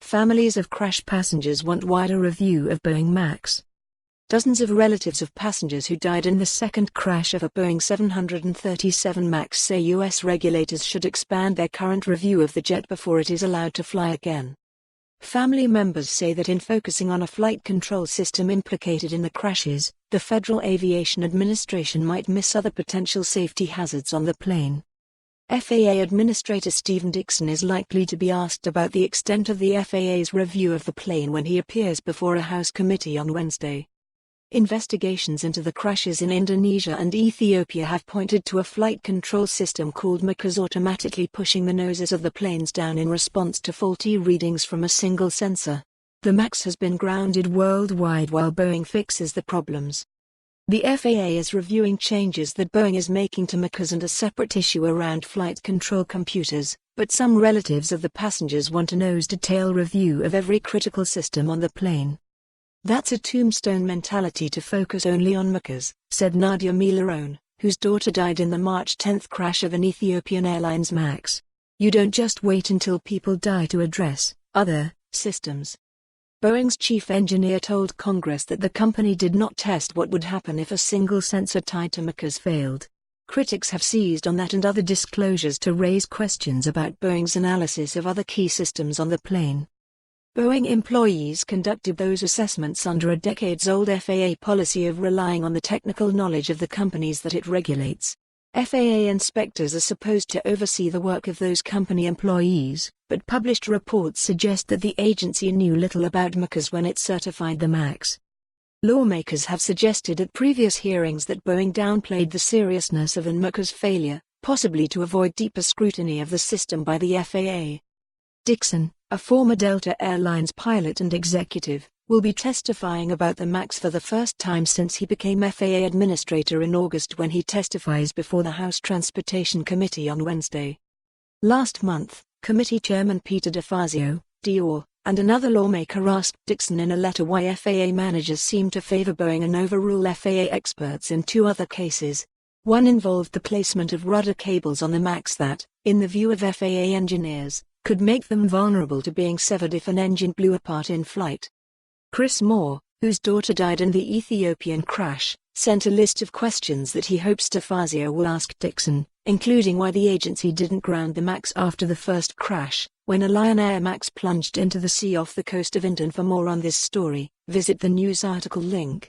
Families of crash passengers want wider review of Boeing Max. Dozens of relatives of passengers who died in the second crash of a Boeing 737 Max say U.S. regulators should expand their current review of the jet before it is allowed to fly again. Family members say that in focusing on a flight control system implicated in the crashes, the Federal Aviation Administration might miss other potential safety hazards on the plane. FAA Administrator Stephen Dickson is likely to be asked about the extent of the FAA's review of the plane when he appears before a House committee on Wednesday. Investigations into the crashes in Indonesia and Ethiopia have pointed to a flight control system called MCAS automatically pushing the noses of the planes down in response to faulty readings from a single sensor. The Max has been grounded worldwide while Boeing fixes the problems. The FAA is reviewing changes that Boeing is making to MCAS and a separate issue around flight control computers, but some relatives of the passengers want a nose-to-tail review of every critical system on the plane. "That's a tombstone mentality to focus only on MCAS," said Nadia Milarone, whose daughter died in the March 10 crash of an Ethiopian Airlines Max. "You don't just wait until people die to address other systems." Boeing's chief engineer told Congress that the company did not test what would happen if a single sensor tied to MCAS failed. Critics have seized on that and other disclosures to raise questions about Boeing's analysis of other key systems on the plane. Boeing employees conducted those assessments under a decades-old FAA policy of relying on the technical knowledge of the companies that it regulates. FAA inspectors are supposed to oversee the work of those company employees, but published reports suggest that the agency knew little about MCAS when it certified the Max. Lawmakers have suggested at previous hearings that Boeing downplayed the seriousness of an MCAS failure, possibly to avoid deeper scrutiny of the system by the FAA. Dickson, a former Delta Airlines pilot and executive, will be testifying about the Max for the first time since he became FAA Administrator in August when he testifies before the House Transportation Committee on Wednesday. Last month, Committee Chairman Peter DeFazio, Dior, and another lawmaker asked Dickson in a letter why FAA managers seem to favor Boeing and overrule FAA experts in two other cases. One involved the placement of rudder cables on the Max that, in the view of FAA engineers, could make them vulnerable to being severed if an engine blew apart in flight. Chris Moore, whose daughter died in the Ethiopian crash, sent a list of questions that he hopes DeFazio will ask Dickson, including why the agency didn't ground the Max after the first crash, when a Lion Air Max plunged into the sea off the coast of Indonesia. For more on this story, visit the news article link.